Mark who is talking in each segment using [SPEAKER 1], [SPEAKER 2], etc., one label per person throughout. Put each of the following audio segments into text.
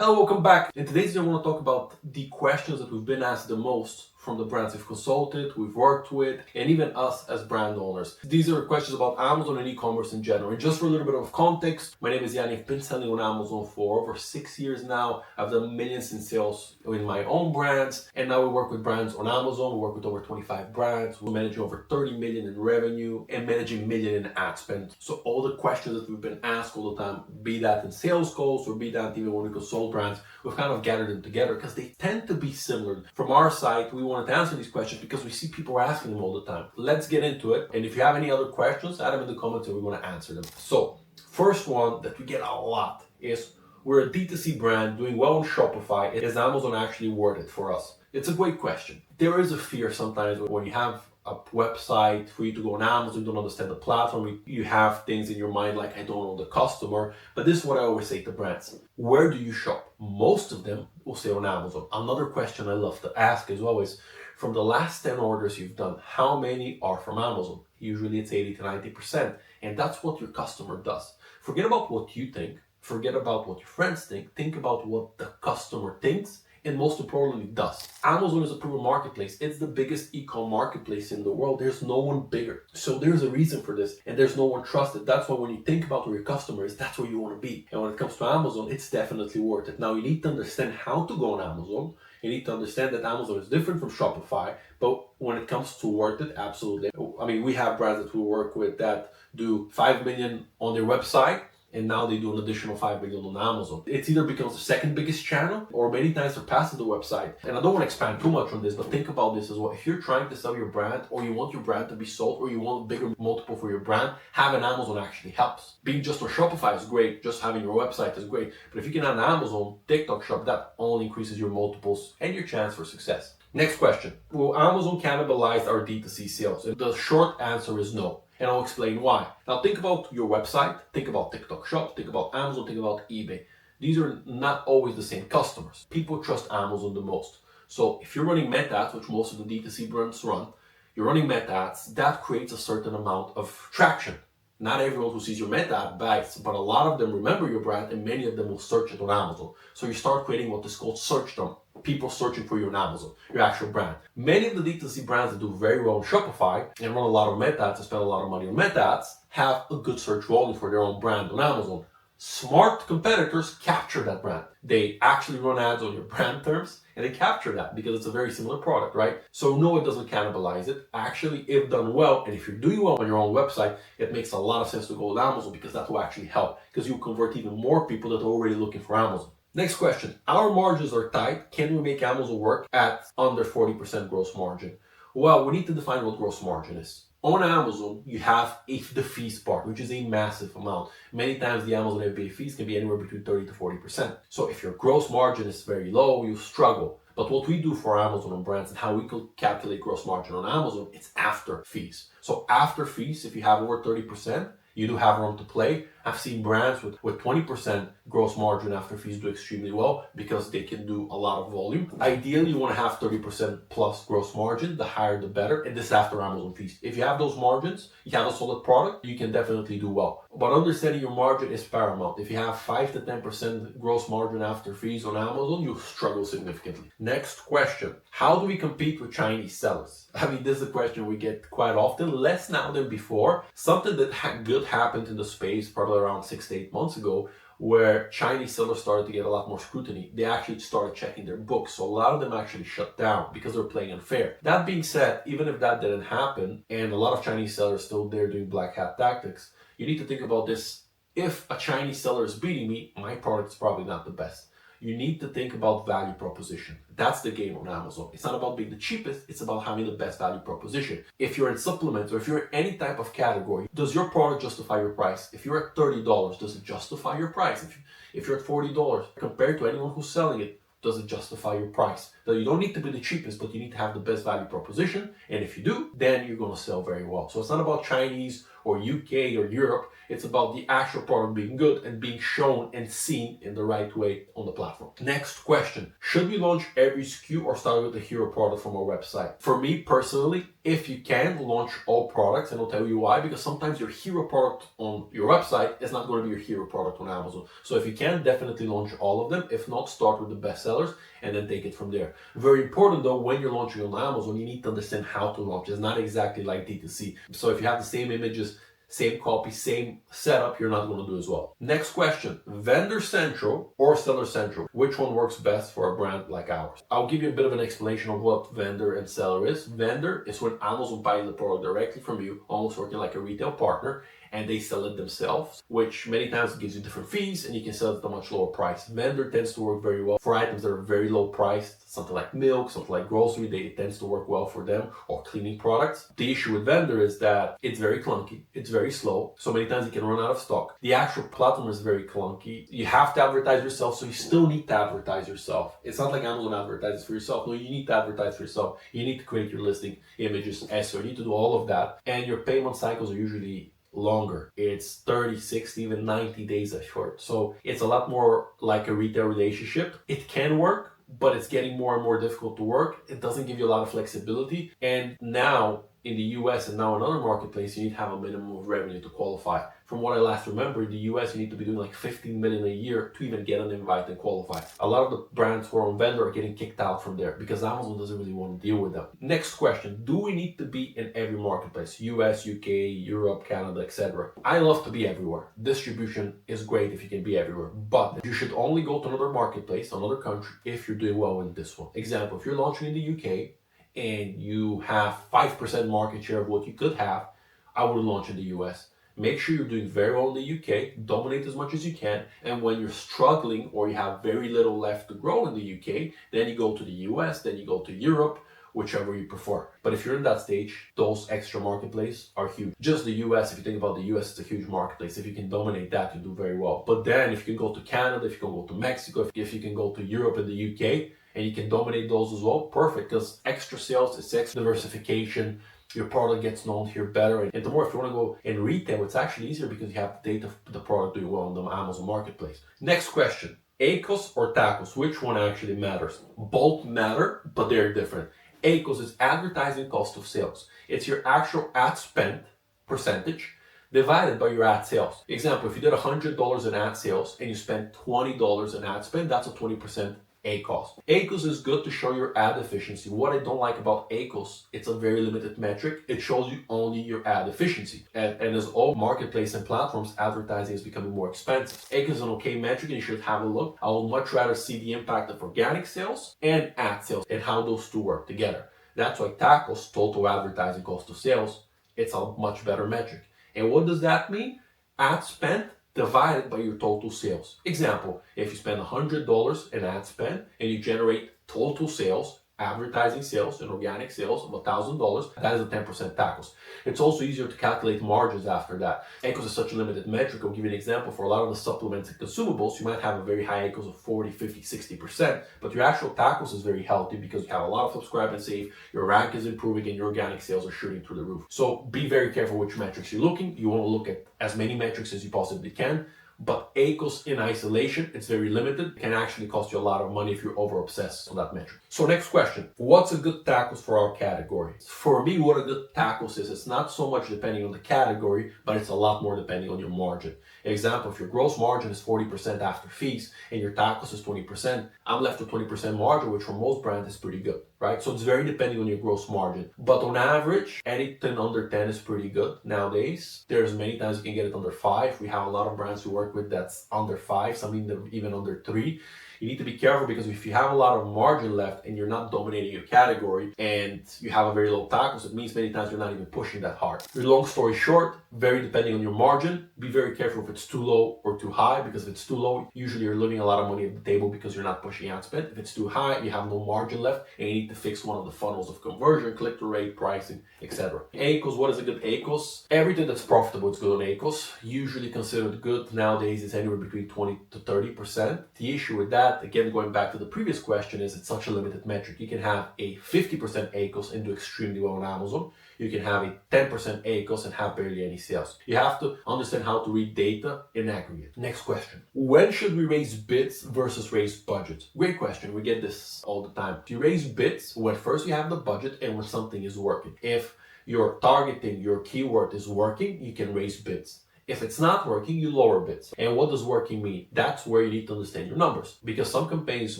[SPEAKER 1] Hello, welcome back. In today's video, I want to talk about the questions that we've been asked the most from the brands we've consulted, we've worked with, and even us as brand owners. These are questions about Amazon and e-commerce in general. And just for a little bit of context, my name is Yanni. I've been selling on Amazon for over 6 years now. I've done millions in sales in my own brands, and now we work with brands on Amazon. We work with over 25 brands. We manage over 30 million in revenue and managing million in ad spend. So all the questions that we've been asked all the time, be that in sales calls or be that even when we consult brands, we've kind of gathered them together because they tend to be similar. From our side, we wanted to answer these questions because we see people asking them all the time. Let's get into it. And if you have any other questions, add them in the comments and we want to answer them. So, first one that we get a lot is, we're a D2C brand doing well on Shopify. Is Amazon actually worth it for us? It's a great question. There is a fear sometimes when you have a website for you to go on Amazon, you don't understand the platform, you have things in your mind like, I don't know the customer. But this is what I always say to brands. Where do you shop? Most of them will say on Amazon. Another question I love to ask as well is, from the last 10 orders you've done, how many are from Amazon? Usually it's 80 to 90%. And that's what your customer does. Forget about what you think. Forget about what your friends think. Think about what the customer thinks and most importantly does. Amazon is a proven marketplace. It's the biggest e-com marketplace in the world. There's no one bigger. So there's a reason for this and there's no one trusted. That's why when you think about where your customer is, that's where you want to be. And when it comes to Amazon, it's definitely worth it. Now you need to understand how to go on Amazon. You need to understand that Amazon is different from Shopify, but when it comes to worth it, absolutely. I mean, we have brands that we work with that do 5 million on their website, and now they do an additional 5 million on Amazon. It either becomes the second biggest channel or many times surpasses the website. And I don't want to expand too much on this, but think about this as well. If you're trying to sell your brand or you want your brand to be sold or you want a bigger multiple for your brand, having Amazon actually helps. Being just on Shopify is great. Just having your website is great. But if you can have an Amazon TikTok shop, that only increases your multiples and your chance for success. Next question. Will Amazon cannibalize our D2C sales? And the short answer is no. And I'll explain why. Now think about your website, think about TikTok Shop, think about Amazon, think about eBay. These are not always the same customers. People trust Amazon the most. So if you're running meta ads, which most of the D2C brands run, you're running meta ads, that creates a certain amount of traction. Not everyone who sees your meta ad buys, but a lot of them remember your brand and many of them will search it on Amazon. So you start creating what is called search term. People searching for you on Amazon, your actual brand. Many of the D2C brands that do very well on Shopify and run a lot of meta ads and spend a lot of money on meta ads have a good search volume for their own brand on Amazon. Smart competitors capture that brand. They actually run ads on your brand terms and they capture that because it's a very similar product, right? So no, it doesn't cannibalize it. Actually, if done well, and if you're doing well on your own website, it makes a lot of sense to go with Amazon because that will actually help because you convert even more people that are already looking for Amazon. Next question. Our margins are tight. Can we make Amazon work at under 40% gross margin? Well, we need to define what gross margin is. On Amazon, you have the fees part, which is a massive amount. Many times the Amazon FBA fees can be anywhere between 30 to 40%. So if your gross margin is very low, you struggle. But what we do for Amazon and brands and how we could calculate gross margin on Amazon, it's after fees. So after fees, if you have over 30%, you do have room to play. I've seen brands with 20% gross margin after fees do extremely well because they can do a lot of volume. Ideally, you want to have 30% plus gross margin. The higher, the better. And this is after Amazon fees. If you have those margins, you have a solid product, you can definitely do well. But understanding your margin is paramount. If you have 5 to 10% gross margin after fees on Amazon, you'll struggle significantly. Next question. How do we compete with Chinese sellers? I mean, this is a question we get quite often, less now than before. Something that good happened in the space probably around 6 to 8 months ago, where Chinese sellers started to get a lot more scrutiny. They actually started checking their books. So a lot of them actually shut down because they're playing unfair. That being said, even if that didn't happen, and a lot of Chinese sellers still there doing black hat tactics, you need to think about this. If a Chinese seller is beating me, my product's probably not the best. You need to think about value proposition. That's the game on Amazon. It's not about being the cheapest, it's about having the best value proposition. If you're in supplements or if you're in any type of category, does your product justify your price? If you're at $30, does it justify your price? If you're at $40, compared to anyone who's selling it, does it justify your price? So you don't need to be the cheapest, but you need to have the best value proposition. And if you do, then you're going to sell very well. So it's not about Chinese or UK or Europe. It's about the actual product being good and being shown and seen in the right way on the platform. Next question. Should we launch every SKU or start with the hero product from our website? For me personally, if you can, launch all products, and I'll tell you why, because sometimes your hero product on your website is not going to be your hero product on Amazon. So if you can, definitely launch all of them. If not, start with the best sellers and then take it from there. Very important though, when you're launching on Amazon, you need to understand how to launch. It's not exactly like D2C. So if you have the same images, same copy, same setup, you're not going to do as well. Next question, vendor central or seller central? Which one works best for a brand like ours? I'll give you a bit of an explanation of what vendor and seller is. Vendor is when Amazon buys the product directly from you, almost working like a retail partner, and they sell it themselves, which many times gives you different fees and you can sell it at a much lower price. Vendor tends to work very well for items that are very low priced, something like milk, something like grocery, it tends to work well for them, or cleaning products. The issue with vendor is that it's very clunky, it's very slow, so many times you can run out of stock. The actual platform is very clunky. You have to advertise yourself, so you still need to advertise yourself. It's not like Amazon advertises for yourself. No, you need to advertise for yourself. You need to create your listing, images, SEO. You need to do all of that, and your payment cycles are usually longer. It's 30, 60, even 90 days at short. So it's a lot more like a retail relationship. It can work, but it's getting more and more difficult to work. It doesn't give you a lot of flexibility. And now in the US and now in other marketplaces, you need to have a minimum of revenue to qualify. From what I last remember, in the US, you need to be doing like 15 million a year to even get an invite and qualify. A lot of the brands who are on vendor are getting kicked out from there because Amazon doesn't really want to deal with them. Next question, do we need to be in every marketplace? US, UK, Europe, Canada, etc. I love to be everywhere. Distribution is great if you can be everywhere, but you should only go to another marketplace, another country, if you're doing well in this one. Example, if you're launching in the UK and you have 5% market share of what you could have, I would launch in the US. Make sure you're doing very well in the UK, dominate as much as you can, and when you're struggling or you have very little left to grow in the UK, then you go to the US, then you go to Europe, whichever you prefer. But if you're in that stage, those extra marketplaces are huge. Just the US, if you think about the US, it's a huge marketplace. If you can dominate that, you do very well. But then if you can go to Canada, if you can go to Mexico, if you can go to Europe and the UK, and you can dominate those as well, perfect, because extra sales is extra diversification. Your product gets known here better. And the more, if you want to go in retail, it's actually easier because you have the data of the product doing well on the Amazon marketplace. Next question, ACoS or TACoS, which one actually matters? Both matter, but they're different. ACoS is advertising cost of sales. It's your actual ad spend percentage divided by your ad sales. Example, if you did $100 in ad sales and you spent $20 in ad spend, that's a 20% ACoS. ACoS is good to show your ad efficiency. What I don't like about ACoS, it's a very limited metric. It shows you only your ad efficiency. And as all marketplace and platforms, advertising is becoming more expensive. ACoS is an okay metric and you should have a look. I would much rather see the impact of organic sales and ad sales and how those two work together. That's why TACoS, total advertising cost of sales, it's a much better metric. And what does that mean? Ad spend divided by your total sales. Example, if you spend $100 in ad spend and you generate total sales, advertising sales and organic sales of $1,000, that is a 10% TACoS. It's also easier to calculate margins after that. ACoS is such a limited metric. I'll give you an example. For a lot of the supplements and consumables, you might have a very high ACoS of 40, 50, 60%, but your actual TACoS is very healthy because you have a lot of subscribe and save, your rank is improving, and your organic sales are shooting through the roof. So be very careful which metrics you're looking. You want to look at as many metrics as you possibly can. But ACoS in isolation, it's very limited. It can actually cost you a lot of money if you're over obsessed on that metric. So next question, what's a good TACoS for our category? For me, what a good TACoS is, it's not so much depending on the category, but it's a lot more depending on your margin. Example, if your gross margin is 40% after fees and your TACoS is 20%, I'm left with 20% margin, which for most brands is pretty good, right? So it's very depending on your gross margin. But on average, anything under 10 is pretty good nowadays. There's many times you can get it under 5. We have a lot of brands we work with that's under 5, some even under 3. You need to be careful because if you have a lot of margin left and you're not dominating your category and you have a very low TACoS, it means many times you're not even pushing that hard. Long story short, very depending on your margin, be very careful if it's too low or too high, because if it's too low, usually you're leaving a lot of money at the table because you're not pushing ad spend. If it's too high, you have no margin left and you need to fix one of the funnels of conversion, click-through rate, pricing, etc. ACoS, what is a good ACoS? Everything that's profitable is good on ACoS. Usually considered good nowadays is anywhere between 20 to 30%. The issue with that that, again, going back to the previous question, is it's such a limited metric. You can have a 50% ACoS and do extremely well on Amazon. You can have a 10% ACoS and have barely any sales. You have to understand how to read data in aggregate. Next question. When should we raise bids versus raise budgets? Great question. We get this all the time. You raise bids when first you have the budget and when something is working. If your targeting, your keyword is working, you can raise bids. If it's not working, you lower bids. And what does working mean? That's where you need to understand your numbers. Because some campaigns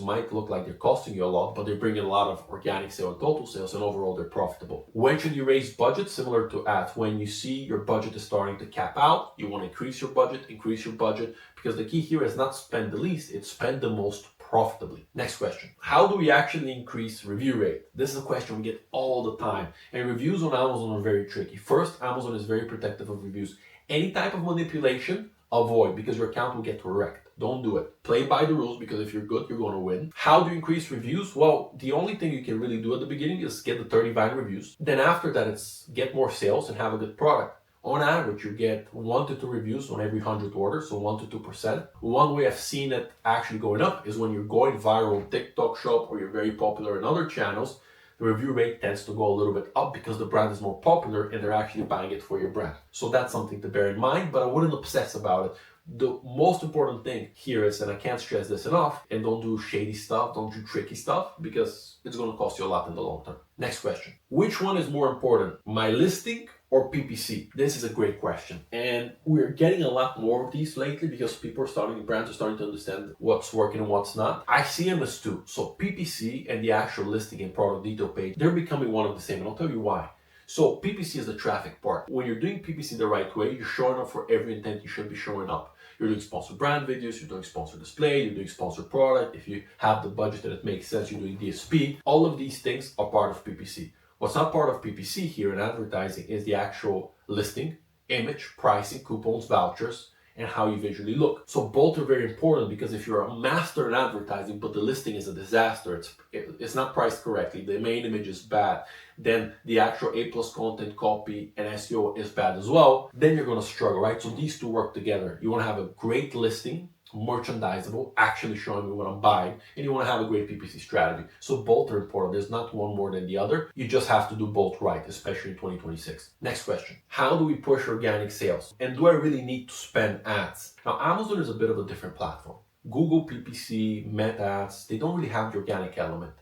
[SPEAKER 1] might look like they're costing you a lot, but they're bringing a lot of organic sales and total sales, and overall they're profitable. When should you raise budget? Similar to ads. When you see your budget is starting to cap out, you want to increase your budget, because the key here is not spend the least, it's spend the most profitably. Next question. How do we actually increase review rate? This is a question we get all the time. And reviews on Amazon are very tricky. First, Amazon is very protective of reviews. Any type of manipulation, avoid, because your account will get wrecked. Don't do it. Play by the rules, because if you're good, you're going to win. How do you increase reviews? Well, the only thing you can really do at the beginning is get the 30 Vine reviews. Then after that, it's get more sales and have a good product. On average, you get 1 to 2 reviews on every 100 orders, so 1 to 2%. One way I've seen it actually going up is when you're going viral on TikTok Shop or you're very popular in other channels, the review rate tends to go a little bit up because the brand is more popular and they're actually buying it for your brand. So that's something to bear in mind, but I wouldn't obsess about it. The most important thing here is, and I can't stress this enough, and don't do shady stuff, don't do tricky stuff, because it's going to cost you a lot in the long term. Next question. Which one is more important, my listing or PPC? This is a great question. And we're getting a lot more of these lately because brands are starting to understand what's working and what's not. I see them as two. So PPC and the actual listing and product detail page, they're becoming one of the same. And I'll tell you why. So PPC is the traffic part. When you're doing PPC the right way, you're showing up for every intent you should be showing up. You're doing sponsored brand videos, you're doing sponsored display, you're doing sponsored product. If you have the budget and it makes sense, you're doing DSP. All of these things are part of PPC. What's not part of PPC here in advertising is the actual listing, image, pricing, coupons, vouchers, and how you visually look. So both are very important, because if you're a master in advertising, but the listing is a disaster, it's not priced correctly, the main image is bad, then the actual A+ content, copy, and SEO is bad as well, then you're going to struggle, right? So these two work together. You want to have a great listing, merchandisable, actually showing me what I'm buying, and you want to have a great PPC strategy. So both are important. There's not one more than the other. You just have to do both right, especially in 2026. Next question. How do we push organic sales? And do I really need to spend ads? Now, Amazon is a bit of a different platform. Google, PPC, Meta ads, they don't really have the organic element.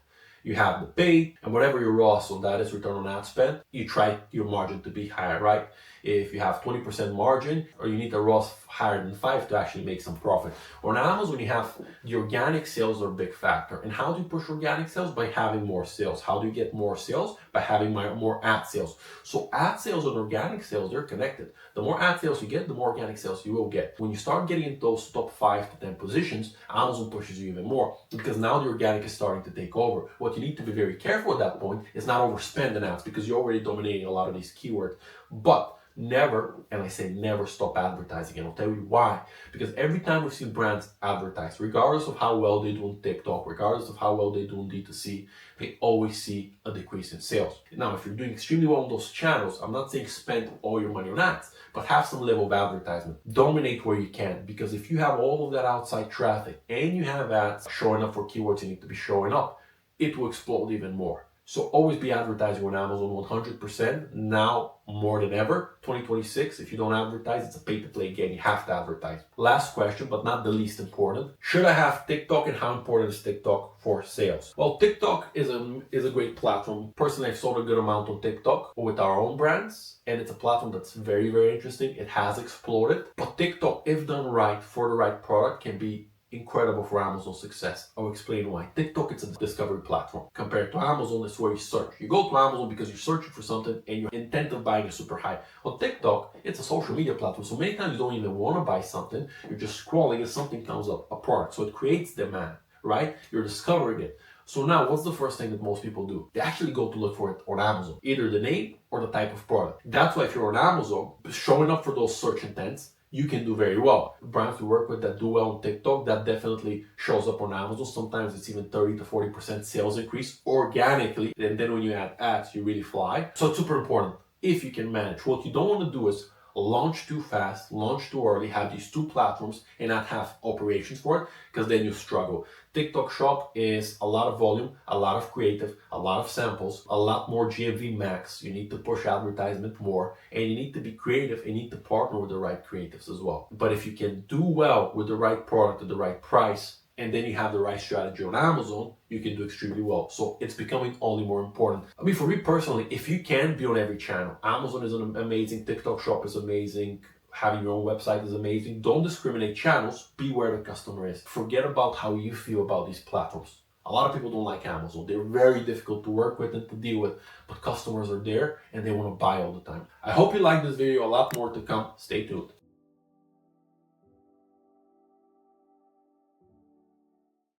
[SPEAKER 1] You have the paid, and whatever your ROAS on that is, return on ad spend, you try your margin to be higher, right? If you have 20% margin, or you need a ROAS higher than 5 to actually make some profit. On Amazon, you have the organic sales are a big factor. And how do you push organic sales? By having more sales. How do you get more sales? By having more ad sales. So ad sales and organic sales, they're connected. The more ad sales you get, the more organic sales you will get. When you start getting into those top 5 to 10 positions, Amazon pushes you even more, because now the organic is starting to take over. What you need to be very careful at that point is not overspend in ads, because you're already dominating a lot of these keywords. But never, and I say never, stop advertising. And I'll tell you why. Because every time we've seen brands advertise, regardless of how well they do on TikTok, regardless of how well they do on D2C, they always see a decrease in sales. Now, if you're doing extremely well on those channels, I'm not saying spend all your money on ads, but have some level of advertisement. Dominate where you can, because if you have all of that outside traffic and you have ads showing up for keywords you need to be showing up, it will explode even more. So always be advertising on Amazon 100%, now more than ever. 2026, if you don't advertise, it's a pay-to-play game. You have to advertise. Last question, but not the least important. Should I have TikTok, and how important is TikTok for sales? Well, TikTok is a great platform. Personally, I've sold a good amount on TikTok with our own brands, and it's a platform that's very, very interesting. It has exploded. But TikTok, if done right for the right product, can be incredible for Amazon's success. I'll explain why. TikTok, it's a discovery platform. Compared to Amazon, it's where you search. You go to Amazon because you're searching for something and your intent of buying is super high. On TikTok, it's a social media platform. So many times you don't even want to buy something. You're just scrolling and something comes up, a product. So it creates demand, right? You're discovering it. So now, what's the first thing that most people do? They actually go to look for it on Amazon. Either the name or the type of product. That's why if you're on Amazon, showing up for those search intents, you can do very well. Brands we work with that do well on TikTok, that definitely shows up on Amazon. Sometimes it's even 30 to 40% sales increase organically. And then when you add ads, you really fly. So it's super important if you can manage. What you don't want to do is launch too fast, launch too early, have these two platforms and not have operations for it, because then you struggle. TikTok Shop is a lot of volume, a lot of creative, a lot of samples, a lot more GMV max. You need to push advertisement more, and you need to be creative and you need to partner with the right creatives as well. But if you can do well with the right product at the right price, and then you have the right strategy on Amazon, you can do extremely well. So it's becoming only more important. I mean, for me personally, if you can be on every channel, Amazon is amazing, TikTok Shop is amazing, having your own website is amazing. Don't discriminate channels, be where the customer is. Forget about how you feel about these platforms. A lot of people don't like Amazon. They're very difficult to work with and to deal with, but customers are there and they want to buy all the time. I hope you like this video. A lot more to come. Stay tuned.